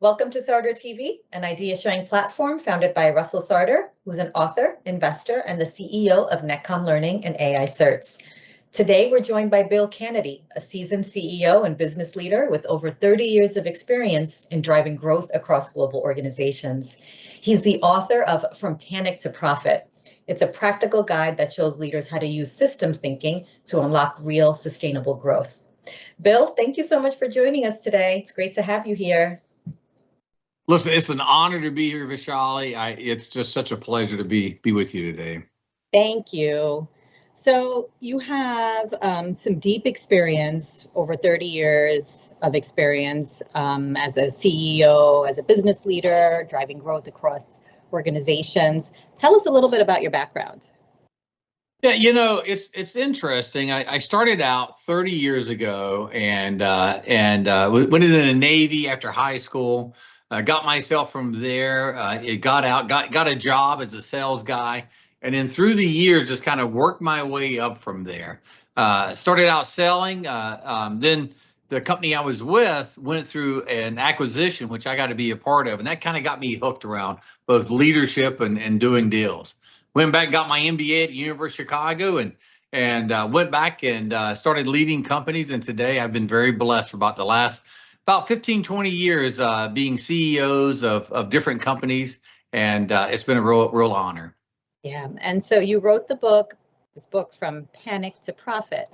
Welcome to Sarder TV, an idea sharing platform founded by Russell Sarder, who's an author, investor, and the CEO of Netcom Learning and AI Certs. Today, we're joined by Bill Canady, a seasoned CEO and business leader with over 30 years of experience in driving growth across global organizations. He's the author of From Panic to Profit. It's a practical guide that shows leaders how to use systems thinking to unlock real sustainable growth. Bill, thank you so much for joining us today. It's great to have you here. Listen, it's an honor to be here, Vishali. It's just such a pleasure to be with you today. Thank you. So you have some deep experience, over 30 years of experience as a CEO, as a business leader, driving growth across organizations. Tell us a little bit about your background. Yeah, it's interesting. I started out 30 years ago and went into the Navy after high school. Got myself from there. Got out, got a job as a sales guy, and then through the years just kind of worked my way up from there. Started out selling. Then the company I was with went through an acquisition, which I got to be a part of, and that kind of got me hooked around both leadership and doing deals. Went back, got my MBA at the University of Chicago, and went back and started leading companies. And today I've been very blessed for about 15, 20 years being CEOs of different companies, and it's been a real honor. Yeah, and so you wrote this book, From Panic to Profit.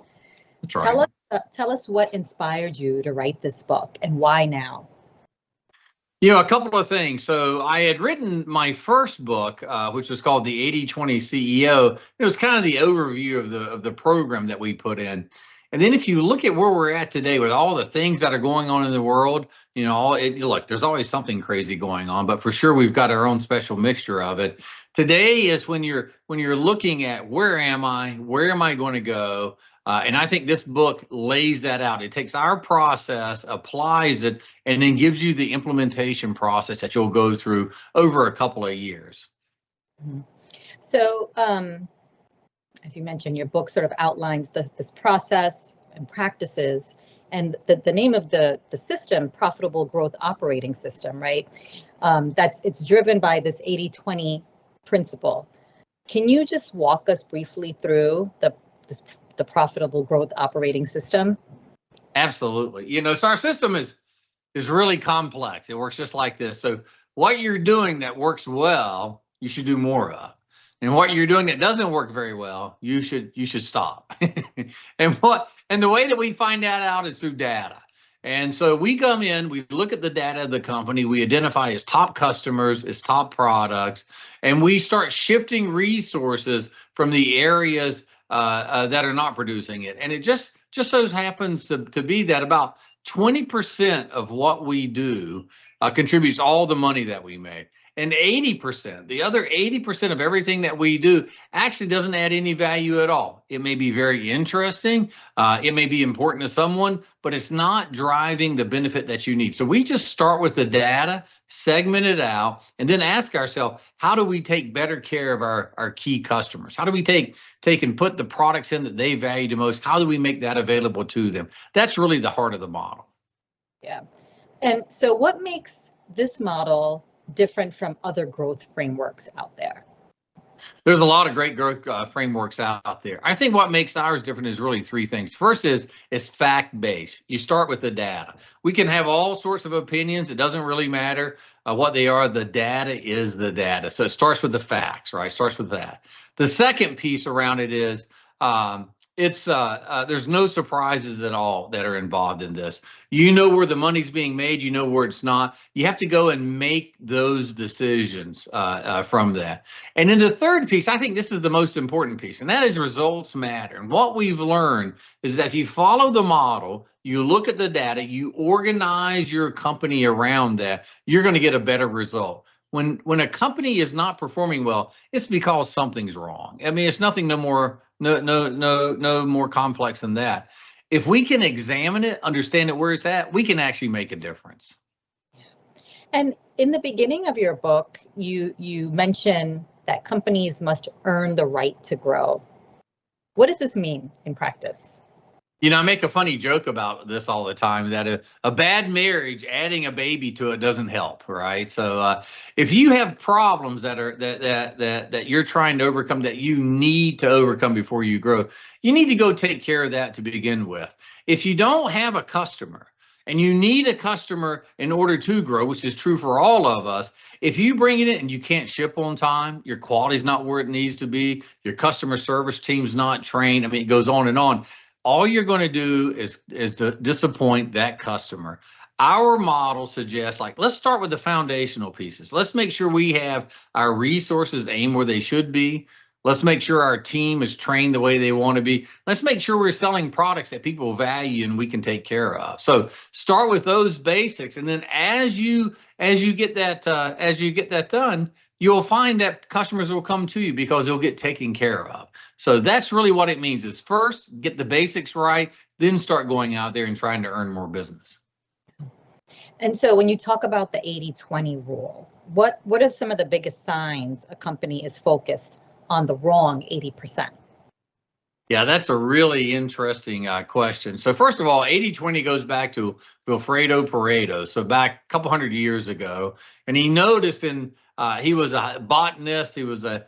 That's right. Tell us what inspired you to write this book and why now? A couple of things. So I had written my first book, which was called The 80/20 CEO. It was kind of the overview of the program that we put in. And then if you look at where we're at today with all the things that are going on in the world, look, there's always something crazy going on, but for sure we've got our own special mixture of it. Today is when you're looking at where am I going to go? And I think this book lays that out. It takes our process, applies it, and then gives you the implementation process that you'll go through over a couple of years. So, as you mentioned, your book sort of outlines this process and practices, and the name of the system, Profitable Growth Operating System, right? It's driven by this 80/20 principle. Can you just walk us briefly through the Profitable Growth Operating System? Absolutely. So our system is really complex. It works just like this. So what you're doing that works well, you should do more of. And what you're doing that doesn't work very well, you should stop. And the way that we find that out is through data. And so we come in, we look at the data of the company, we identify its top customers, its top products, and we start shifting resources from the areas that are not producing it. And it just so happens to be that about 20% of what we do contributes all the money that we make. And 80%, the other 80% of everything that we do actually doesn't add any value at all. It may be very interesting, it may be important to someone, but it's not driving the benefit that you need. So we just start with the data, segment it out, and then ask ourselves, how do we take better care of our key customers? How do we take and put the products in that they value the most? How do we make that available to them? That's really the heart of the model. Yeah. And so what makes this model different from other growth frameworks out there? There's a lot of great growth frameworks out there. I think what makes ours different is really three things. First is fact-based. You start with the data. We can have all sorts of opinions. It doesn't really matter what they are. The data is the data. So it starts with the facts, right? It starts with that. The second piece around it is there's no surprises at all that are involved in this. You know where the money's being made, you know where it's not. You have to go and make those decisions from that. And then the third piece, I think this is the most important piece, and that is results matter. And what we've learned is that if you follow the model, you look at the data, you organize your company around that, you're going to get a better result. When a company is not performing well, it's because something's wrong. I mean, it's nothing no more complex than that. If we can examine it, understand it where it's at, we can actually make a difference. And in the beginning of your book, you mention that companies must earn the right to grow. What does this mean in practice? You know, I make a funny joke about this all the time, that a bad marriage, adding a baby to it doesn't help, right? So if you have problems that you're trying to overcome, that you need to overcome before you grow, you need to go take care of that to begin with. If you don't have a customer, and you need a customer in order to grow, which is true for all of us, if you bring it in and you can't ship on time, your quality's not where it needs to be, your customer service team's not trained, I mean, it goes on and on. All you're going to do is to disappoint that customer. Our model suggests, like, let's start with the foundational pieces. Let's make sure we have our resources aimed where they should be. Let's make sure our team is trained the way they want to be. Let's make sure we're selling products that people value and we can take care of. So start with those basics, and then as you get that done, you'll find that customers will come to you because they'll get taken care of. So that's really what it means, is first get the basics right, then start going out there and trying to earn more business. And so when you talk about the 80-20 rule, what are some of the biggest signs a company is focused on the wrong 80%? Yeah, that's a really interesting question. So first of all, 80-20 goes back to Wilfredo Pareto. So back a couple hundred years ago, and he noticed he was a botanist. He was really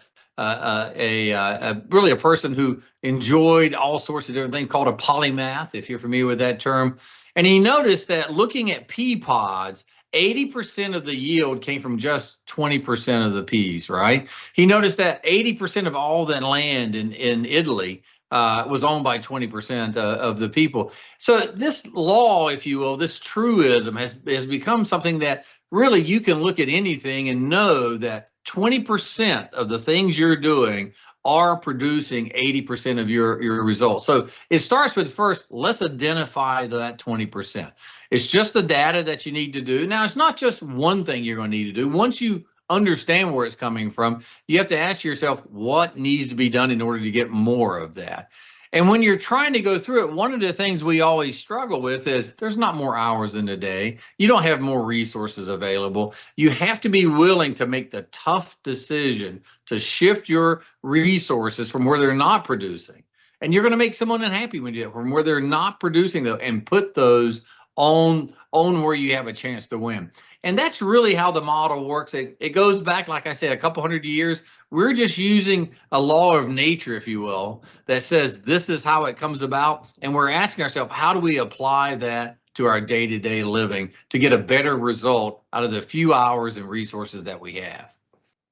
a person who enjoyed all sorts of different things, called a polymath, if you're familiar with that term. And he noticed that looking at pea pods, 80% of the yield came from just 20% of the peas, right? He noticed that 80% of all that land in Italy was owned by 20% of the people. So this law, if you will, this truism has become something that really you can look at anything and know that 20% of the things you're doing are producing 80% of your results. So it starts with, first, let's identify that 20%. It's just the data that you need to do. Now, it's not just one thing you're going to need to do. Once you understand where it's coming from, you have to ask yourself what needs to be done in order to get more of that. And when you're trying to go through it, one of the things we always struggle with is there's not more hours in the day. You don't have more resources available. You have to be willing to make the tough decision to shift your resources from where they're not producing. And you're going to make someone unhappy when you do it, from where they're not producing them, and put those on where you have a chance to win. And that's really how the model works. It goes back, like I said, a couple hundred years. We're just using a law of nature, if you will, that says this is how it comes about. And we're asking ourselves, how do we apply that to our day-to-day living to get a better result out of the few hours and resources that we have?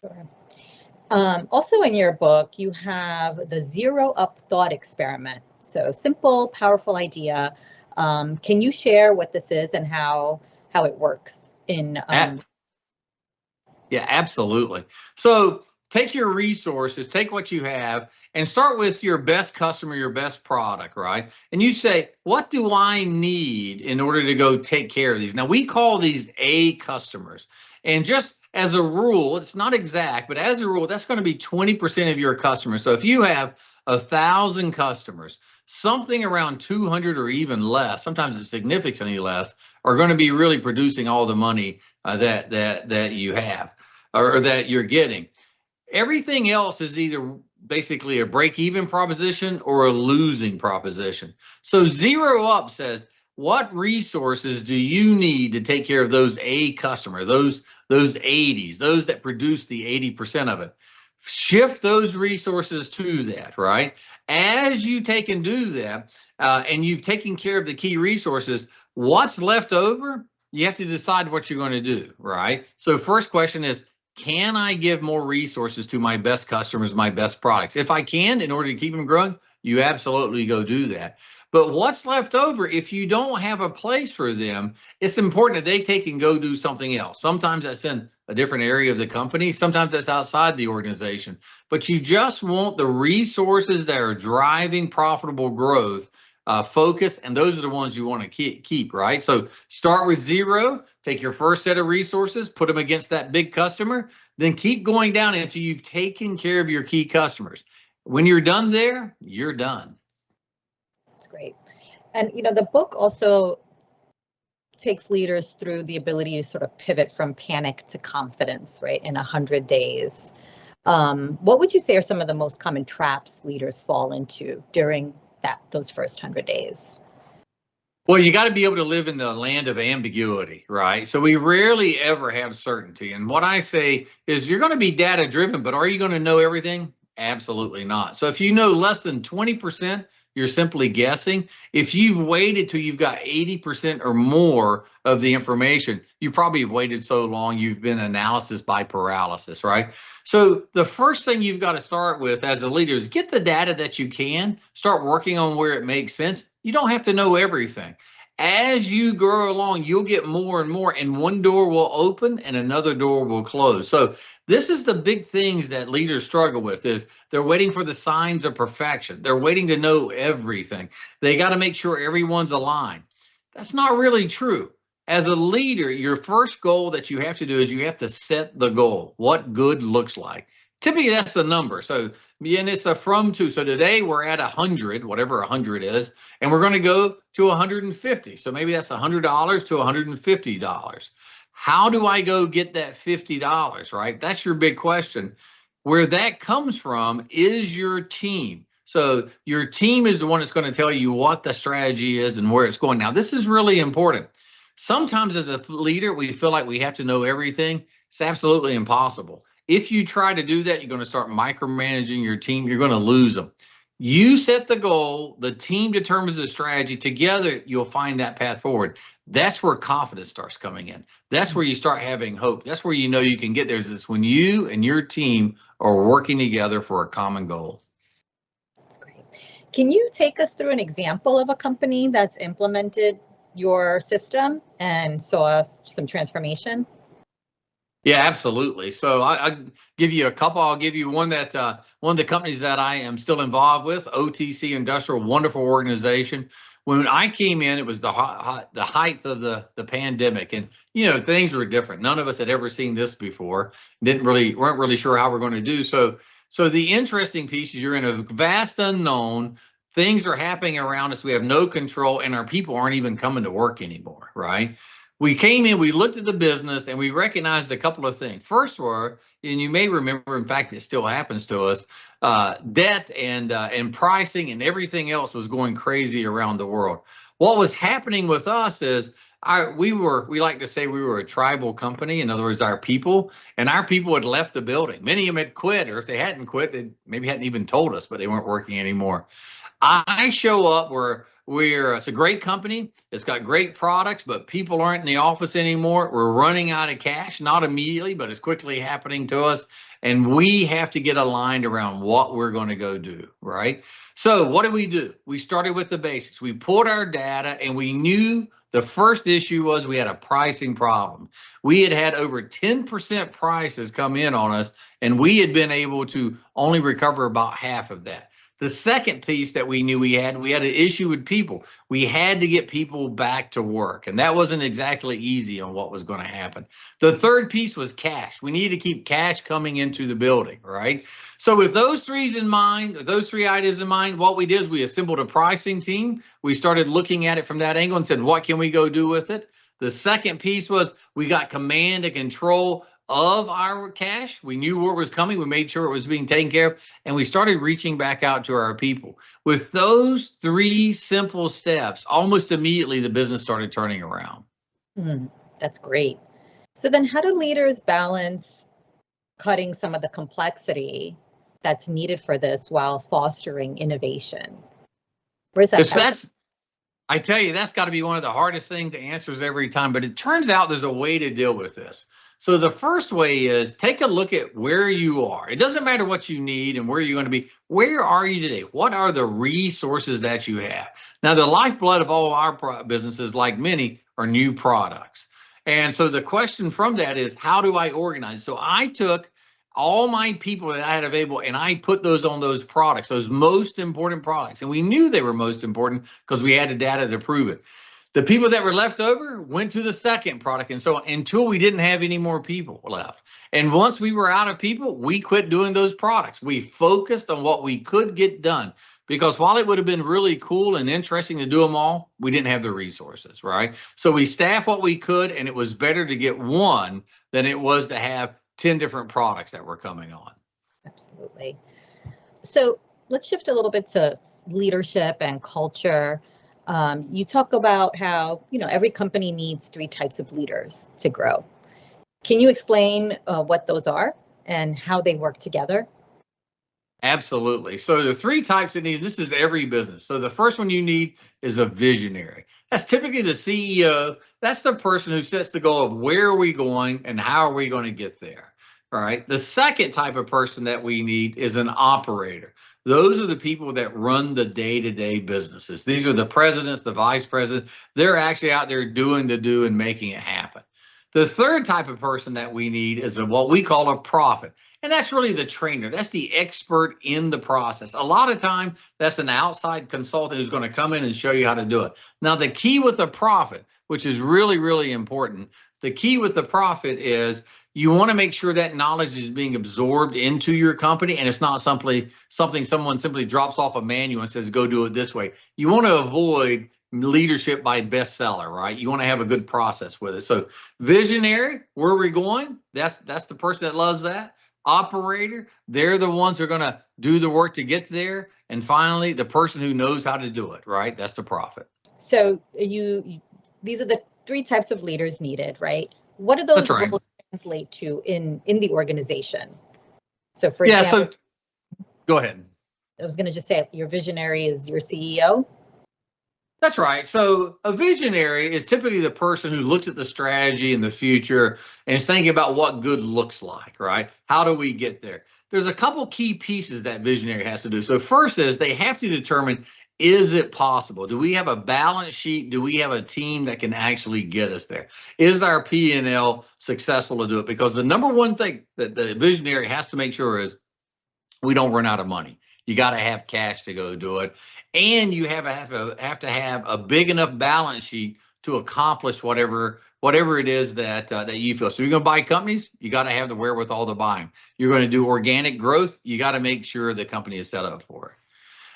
Sure. Also in your book, you have the zero-up thought experiment. So simple, powerful idea. Can you share what this is and how it works in? Yeah, absolutely. So take your resources, take what you have, and start with your best customer, your best product, right? And you say, what do I need in order to go take care of these? Now, we call these A customers. And just as a rule, it's not exact, but as a rule, that's going to be 20% of your customers. So if you have 1,000 customers, something around 200 or even less, sometimes it's significantly less, are going to be really producing all the money that you have or that you're getting. Everything else is either basically a break-even proposition or a losing proposition. So zero up says, what resources do you need to take care of those A customer, those 80s, those that produce the 80% of it? Shift those resources to that, right? As you take and do that, and you've taken care of the key resources, what's left over, you have to decide what you're going to do, right? So first question is, can I give more resources to my best customers, my best products? If I can, in order to keep them growing, you absolutely go do that. But what's left over, if you don't have a place for them, it's important that they take and go do something else. Sometimes that's in a different area of the company. Sometimes that's outside the organization. But you just want the resources that are driving profitable growth focus, and those are the ones you want to keep, right? So start with zero, take your first set of resources, put them against that big customer, then keep going down until you've taken care of your key customers. When you're done there, you're done. That's great. And, the book also takes leaders through the ability to sort of pivot from panic to confidence, right, in 100 days. What would you say are some of the most common traps leaders fall into during those first 100 days? Well, you got to be able to live in the land of ambiguity, right? So we rarely ever have certainty. And what I say is you're going to be data driven, but are you going to know everything? Absolutely not. So if you know less than 20%, you're simply guessing. If you've waited till you've got 80% or more of the information, you probably have waited so long, you've been analysis by paralysis, right? So the first thing you've got to start with as a leader is get the data that you can, start working on where it makes sense. You don't have to know everything. As you grow along, you'll get more and more, and one door will open and another door will close. So this is the big things that leaders struggle with is they're waiting for the signs of perfection. They're waiting to know everything. They got to make sure everyone's aligned. That's not really true. As a leader, your first goal that you have to do is you have to set the goal, what good looks like. Typically, that's the number. So, and it's a from to. So today we're at 100, whatever 100 is, and we're going to go to 150. So maybe that's $100 to $150. How do I go get that $50, right? That's your big question. Where that comes from is your team. So your team is the one that's going to tell you what the strategy is and where it's going. Now, this is really important. Sometimes as a leader, we feel like we have to know everything. It's absolutely impossible. If you try to do that, you're going to start micromanaging your team. You're going to lose them. You set the goal, the team determines the strategy. Together, you'll find that path forward. That's where confidence starts coming in. That's where you start having hope. That's where you know you can get there. Is when you and your team are working together for a common goal. That's great. Can you take us through an example of a company that's implemented your system and saw some transformation? Yeah, absolutely. So I give you a couple. I'll give you one that one of the companies that I am still involved with, OTC Industrial, wonderful organization. When I came in, it was the height of the pandemic, and things were different. None of us had ever seen this before. Weren't really sure how we're going to do. So the interesting piece is you're in a vast unknown. Things are happening around us. We have no control, and our people aren't even coming to work anymore, right? We came in, we looked at the business, and we recognized a couple of things. First were, and you may remember, in fact, it still happens to us, debt and pricing and everything else was going crazy around the world. What was happening with us is we like to say we were a tribal company. In other words, our people had left the building. Many of them had quit, or if they hadn't quit, they maybe hadn't even told us, but they weren't working anymore. I show up where it's a great company. It's got great products, but people aren't in the office anymore. We're running out of cash, not immediately, but it's quickly happening to us. And we have to get aligned around what we're going to go do, right? So what do? We started with the basics. We pulled our data and we knew the first issue was we had a pricing problem. We had over 10% prices come in on us, and we had been able to only recover about half of that. The second piece that we knew we had an issue with people. We had to get people back to work, and that wasn't exactly easy on what was going to happen. The third piece was cash. We needed to keep cash coming into the building, right? So with those three ideas in mind, what we did is we assembled a pricing team. We started looking at it from that angle and said, what can we go do with it? The second piece was we got command and control of our cash. We knew where it was coming. We made sure it was being taken care of, and we started reaching back out to our people. With those three simple steps, almost immediately the business started turning around. That's great. So then how do leaders balance cutting some of the complexity that's needed for this while fostering innovation? Where's that? I tell you, that's got to be one of the hardest things to answer every time, but it turns out there's a way to deal with this. So the first way is take a look at where you are. It doesn't matter what you need and where you're going to be. Where are you today? What are the resources that you have? Now, the lifeblood of all our businesses, like many, are new products. And so the question from that is, how do I organize? So I took all my people that I had available and I put those on those products, those most important products. And we knew they were most important because we had the data to prove it. The people that were left over went to the second product, and so until we didn't have any more people left. And once we were out of people, we quit doing those products. We focused on what we could get done, because while it would have been really cool and interesting to do them all, we didn't have the resources, right? So we staffed what we could, and it was better to get one than it was to have 10 different products that were coming on. Absolutely. So let's shift a little bit to leadership and culture. You talk about how, every company needs three types of leaders to grow. Can you explain what those are and how they work together? Absolutely. So the three types it needs, this is every business. So the first one you need is a visionary. That's typically the CEO. That's the person who sets the goal of where are we going and how are we going to get there. All right. The second type of person that we need is an operator. Those are the people that run the day-to-day businesses. These are the presidents, the vice presidents. They're actually out there doing the do and making it happen. The third type of person that we need is what we call a prophet. And that's really the trainer. That's the expert in the process. A lot of time, that's an outside consultant who's going to come in and show you how to do it. Now, the key with the prophet, which is really, really important, the key with the prophet is you want to make sure that knowledge is being absorbed into your company and it's not simply something someone simply drops off a manual and says, go do it this way. You want to avoid leadership by bestseller, right? You want to have a good process with it. So visionary, where are we going? That's the person that loves that. Operator, they're the ones who are going to do the work to get there. And finally, the person who knows how to do it, right? That's the prophet. So these are the three types of leaders needed, right? What do That's those right. roles translate to in the organization? So for example, So go ahead. I was going to just say your visionary is your CEO. That's right. So a visionary is typically the person who looks at the strategy in the future and is thinking about what good looks like, right? How do we get there? There's a couple key pieces that visionary has to do. So first is they have to determine, is it possible? Do we have a balance sheet? Do we have a team that can actually get us there? Is our P&L successful to do it? Because the number one thing that the visionary has to make sure is we don't run out of money. You got to have cash to go do it, and you have to have a big enough balance sheet to accomplish whatever it is that you feel. So you're going to buy companies, you got to have the wherewithal to buy them. You're going to do organic growth, you got to make sure the company is set up for it.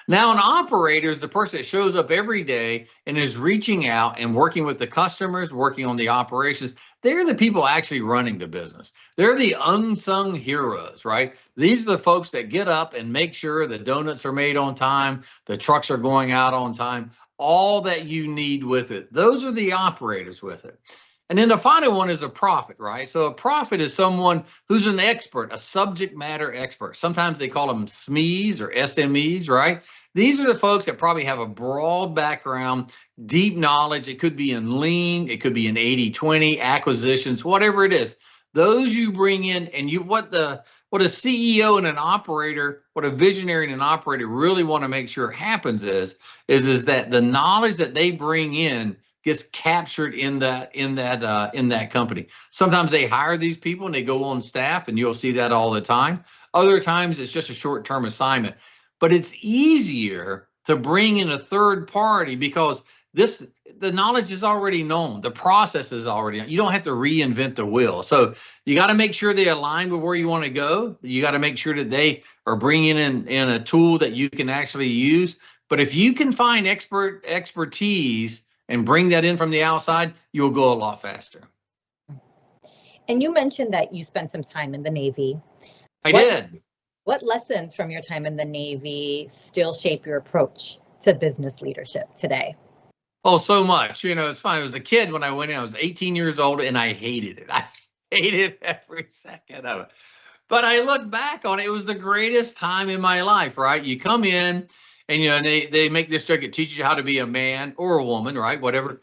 Now, an operator is the person that shows up every day and is reaching out and working with the customers, working on the operations. They're the people actually running the business. They're the unsung heroes, right? These are the folks that get up and make sure the donuts are made on time, the trucks are going out on time, all that you need with it. Those are the operators with it. And then the final one is a prophet, right? So a prophet is someone who's an expert, a subject matter expert. Sometimes they call them SMEs or SMEs, right? These are the folks that probably have a broad background, deep knowledge. It could be in lean, it could be in 80-20, acquisitions, whatever it is. Those you bring in, and what a CEO and an operator, what a visionary and an operator really want to make sure happens is that the knowledge that they bring in gets captured in that company. Sometimes they hire these people and they go on staff, and you'll see that all the time. Other times it's just a short-term assignment. But it's easier to bring in a third party because the knowledge is already known. The process is already known. You don't have to reinvent the wheel. So you got to make sure they align with where you want to go. You got to make sure that they are bringing in a tool that you can actually use. But if you can find expertise and bring that in from the outside, you'll go a lot faster. And you mentioned that you spent some time in the Navy. I did. What lessons from your time in the Navy still shape your approach to business leadership today? Oh, so much. It's funny. I was a kid when I went in. I was 18 years old, and I hated it. I hated every second of it. But I look back on it, it was the greatest time in my life, right? You come in, and and they make this joke. It teaches you how to be a man or a woman, right? Whatever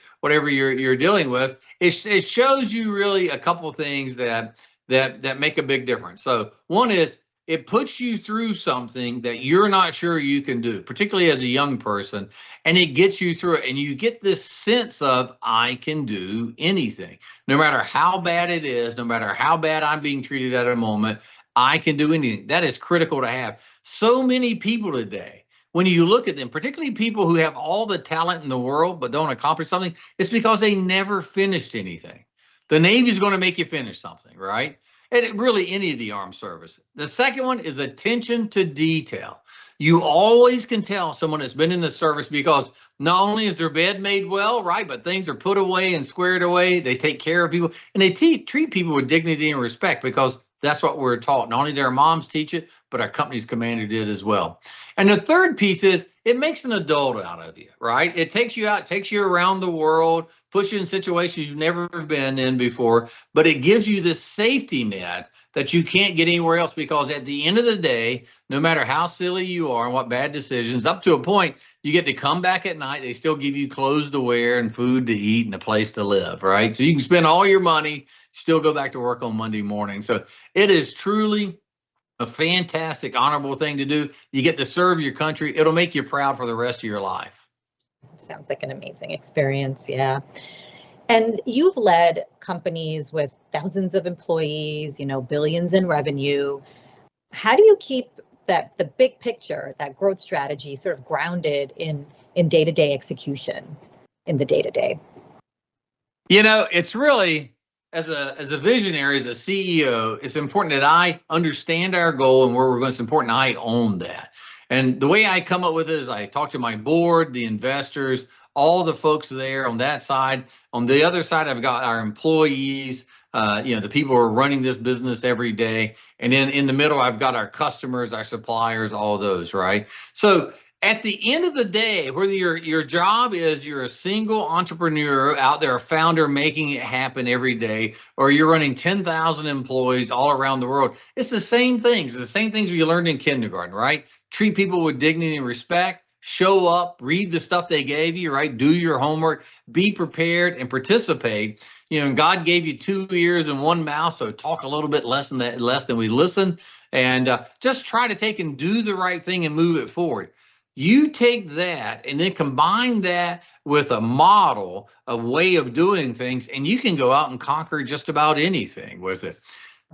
you're dealing with. It shows you really a couple of things that make a big difference. So one is it puts you through something that you're not sure you can do, particularly as a young person, and it gets you through it. And you get this sense of, I can do anything, no matter how bad it is, no matter how bad I'm being treated at a moment, I can do anything. That is critical to have. So many people today, when you look at them, particularly people who have all the talent in the world but don't accomplish something, it's because they never finished anything. The Navy is going to make you finish something, right? And really any of the armed service. The second one is attention to detail. You always can tell someone that's been in the service because not only is their bed made well, right, but things are put away and squared away. They take care of people, and they treat people with dignity and respect because That's what we're taught. Not only did our moms teach it, but our company's commander did as well. And the third piece is it makes an adult out of you, right? It takes you out, takes you around the world, puts you in situations you've never been in before, but it gives you this safety net that you can't get anywhere else, because at the end of the day, no matter how silly you are and what bad decisions, up to a point, you get to come back at night. They still give you clothes to wear and food to eat and a place to live, right? So you can spend all your money, still go back to work on Monday morning. So it is truly a fantastic, honorable thing to do. You get to serve your country. It'll make you proud for the rest of your life. Sounds like an amazing experience. Yeah. And you've led companies with thousands of employees, billions in revenue. How do you keep the big picture, that growth strategy, sort of grounded in day-to-day execution in the day-to-day? It's really, as a visionary, as a CEO, it's important that I understand our goal and where we're going. It's important I own that. And the way I come up with it is I talk to my board, the investors, all the folks there on that side. On the other side, I've got our employees, the people who are running this business every day. And then in the middle, I've got our customers, our suppliers, all those, right? So at the end of the day, whether your job is you're a single entrepreneur out there, a founder making it happen every day, or you're running 10,000 employees all around the world, it's the same things. It's the same things we learned in kindergarten, right? Treat people with dignity and respect, show up, read the stuff they gave you, right? Do your homework, be prepared, and participate. God gave you 2 ears and 1 mouth, so talk a little bit less than we listen, and just try to take and do the right thing and move it forward. You take that and then combine that with a model, a way of doing things, and you can go out and conquer just about anything with it.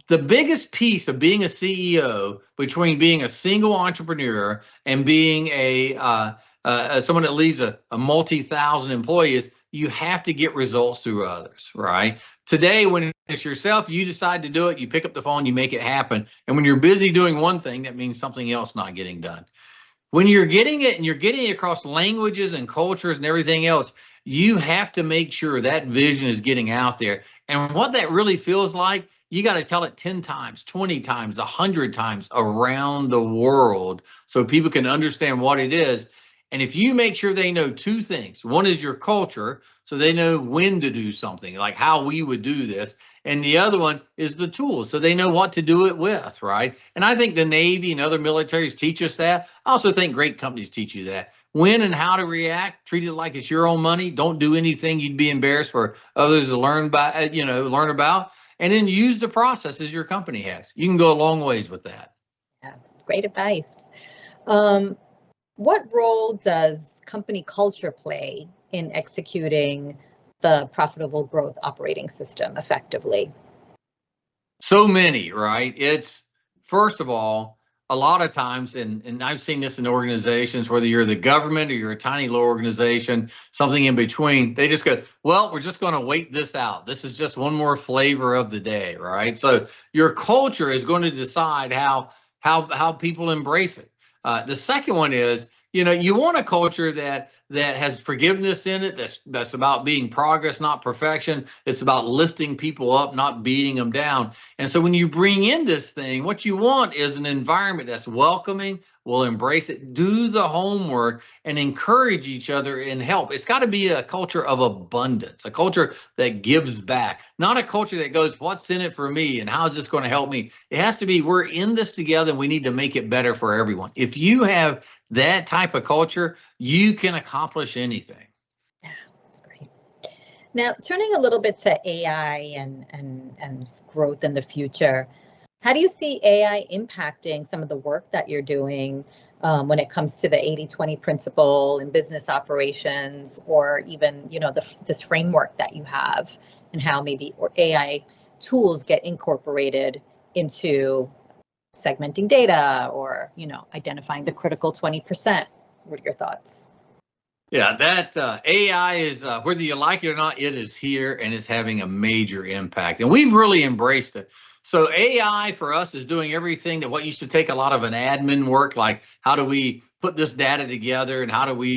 The biggest piece of being a CEO, between being a single entrepreneur and being someone that leads a multi-thousand employees, you have to get results through others, right? Today, when it's yourself, you decide to do it, you pick up the phone, you make it happen. And when you're busy doing one thing, that means something else not getting done. When you're getting it and you're getting it across languages and cultures and everything else, you have to make sure that vision is getting out there. And what that really feels like, you got to tell it 10 times, 20 times, 100 times around the world so people can understand what it is. And if you make sure they know 2 things, one is your culture, so they know when to do something, like how we would do this. And the other one is the tools, so they know what to do it with, right? And I think the Navy and other militaries teach us that. I also think great companies teach you that. When and how to react, treat it like it's your own money. Don't do anything you'd be embarrassed for others to learn about. And then use the processes your company has. You can go a long ways with that. Yeah, it's great advice. What role does company culture play in executing the profitable growth operating system effectively? So many, right? It's, first of all, a lot of times, and I've seen this in organizations, whether you're the government or you're a tiny little organization, something in between, they just go, well, we're just going to wait this out. This is just one more flavor of the day, right? So your culture is going to decide how people embrace it. The second one is, you want a culture that has forgiveness in it. That's about being progress, not perfection. It's about lifting people up, not beating them down. And so when you bring in this thing, what you want is an environment that's welcoming, will embrace it, do the homework, and encourage each other and help. It's got to be a culture of abundance, a culture that gives back, not a culture that goes, what's in it for me and how is this going to help me? It has to be, we're in this together and we need to make it better for everyone. If you have that type of culture, you can accomplish anything. Yeah, that's great. Now, turning a little bit to AI and growth in the future, how do you see AI impacting some of the work that you're doing when it comes to the 80-20 principle in business operations, or even, this framework that you have, and how maybe AI tools get incorporated into segmenting data or, identifying the critical 20%? What are your thoughts? Yeah, that AI is, whether you like it or not, it is here and it's having a major impact. And we've really embraced it. So AI for us is doing everything that what used to take a lot of an admin work, like how do we put this data together and how do we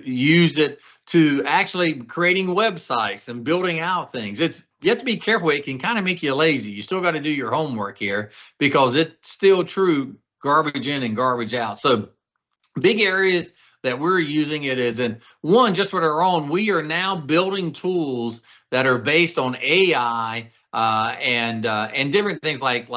use it to actually creating websites and building out things. You have to be careful. It can kind of make you lazy. You still got to do your homework here because it's still true garbage in and garbage out. So big areas that we're using it is in one, just with our own, we are now building tools that are based on AI and different things like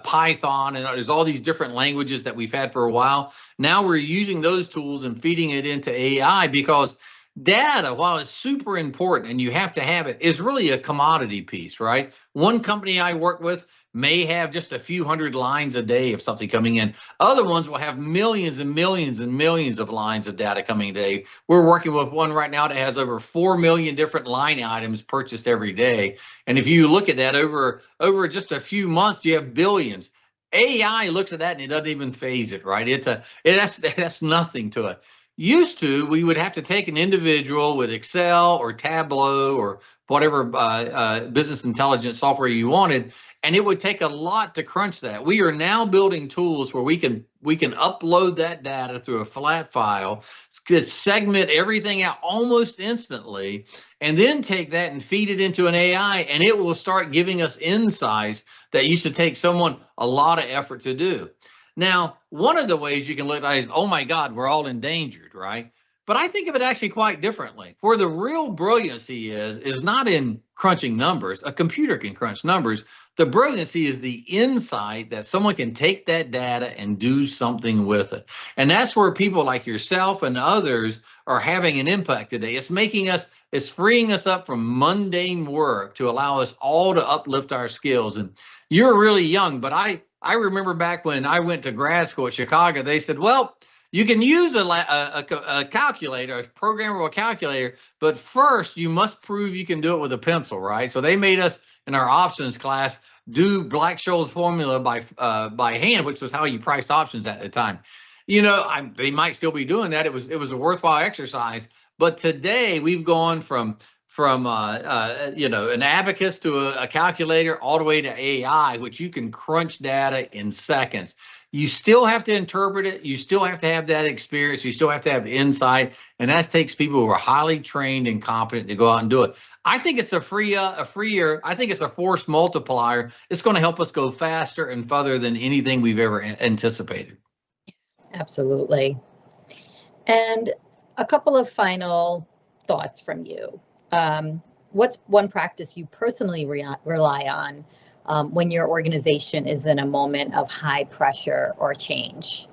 Python, and there's all these different languages that we've had for a while. Now we're using those tools and feeding it into AI because data, while it's super important and you have to have it, is really a commodity piece, right? One company I work with may have just a few hundred lines a day of something coming in. Other ones will have millions and millions and millions of lines of data coming a day. We're working with one right now that has over 4 million different line items purchased every day. And if you look at that over just a few months, you have billions. AI looks at that and it doesn't even phase it, right? That's nothing to it. Used to, we would have to take an individual with Excel or Tableau or whatever business intelligence software you wanted, and it would take a lot to crunch that. We are now building tools where we can upload that data through a flat file, segment everything out almost instantly, and then take that and feed it into an AI, and it will start giving us insights that used to take someone a lot of effort to do. Now, one of the ways you can look at it is, oh my God, we're all endangered, right? But I think of it actually quite differently. Where the real brilliancy is not in crunching numbers. A computer can crunch numbers. The brilliancy is the insight that someone can take that data and do something with it. And that's where people like yourself and others are having an impact today. It's freeing us up from mundane work to allow us all to uplift our skills. And you're really young, but I remember back when I went to grad school at Chicago, they said, well, you can use a calculator, a programmable calculator, but first you must prove you can do it with a pencil, right? So they made us in our options class do Black-Scholes formula by hand, which was how you priced options at the time. They might still be doing that. It was a worthwhile exercise, but today we've gone from an abacus to a calculator all the way to AI, which you can crunch data in seconds. You still have to interpret it. You still have to have that experience. You still have to have insight. And that takes people who are highly trained and competent to go out and do it. I think it's I think it's a force multiplier. It's going to help us go faster and further than anything we've ever anticipated. Absolutely. And a couple of final thoughts from you. What's one practice you personally rely on when your organization is in a moment of high pressure or change?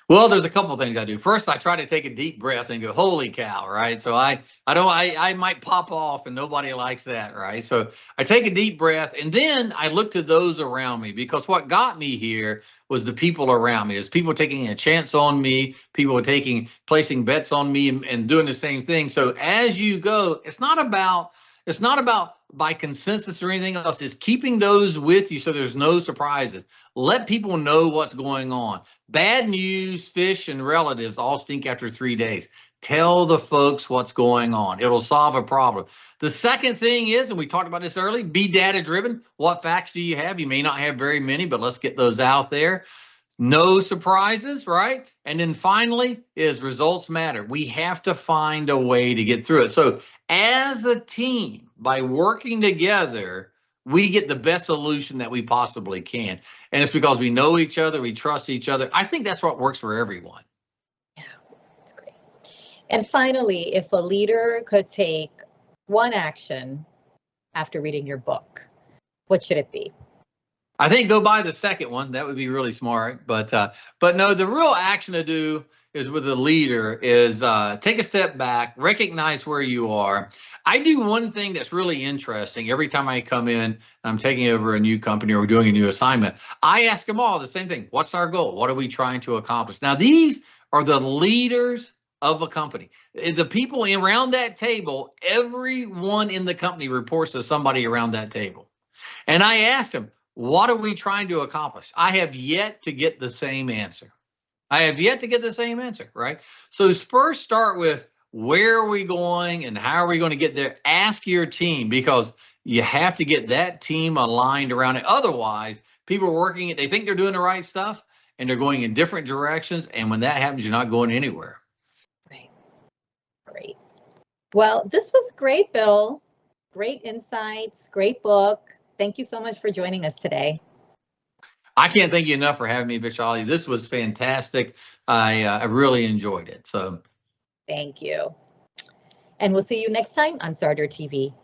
Well, there's a couple of things I do. First, I try to take a deep breath and go, holy cow, right? So I might pop off and nobody likes that, right? So I take a deep breath and then I look to those around me, because what got me here was the people around me. There's people taking a chance on me, people placing bets on me and doing the same thing. So as you go, it's not about by consensus or anything else. It's keeping those with you so there's no surprises. Let people know what's going on. Bad news, fish, and relatives all stink after 3 days. Tell the folks what's going on. It'll solve a problem. The second thing is, and we talked about this early, be data driven. What facts do you have? You may not have very many, but let's get those out there. No surprises, right? And then finally is results matter. We have to find a way to get through it. So as a team, by working together, we get the best solution that we possibly can. And it's because we know each other, we trust each other. I think that's what works for everyone. Yeah, that's great. And finally, if a leader could take one action after reading your book, what should it be? I think go buy the second one. That would be really smart. But no, the real action to do is with a leader is take a step back, recognize where you are. I do one thing that's really interesting. Every time I come in, I'm taking over a new company or doing a new assignment, I ask them all the same thing. What's our goal? What are we trying to accomplish? Now, these are the leaders of a company. The people around that table, everyone in the company reports to somebody around that table. And I asked them, what are we trying to accomplish? I have yet to get the same answer. Right? So first start with where are we going and how are we going to get there? Ask your team, because You have to get that team aligned around it. Otherwise, people are working it, they think they're doing the right stuff and they're going in different directions. And when that happens, you're not going anywhere. Right. Great. Well, this was great, Bill. Great insights, great book. Thank you so much for joining us today. I can't thank you enough for having me, Vishali. This was fantastic. I really enjoyed it. So thank you. And we'll see you next time on Sarder TV.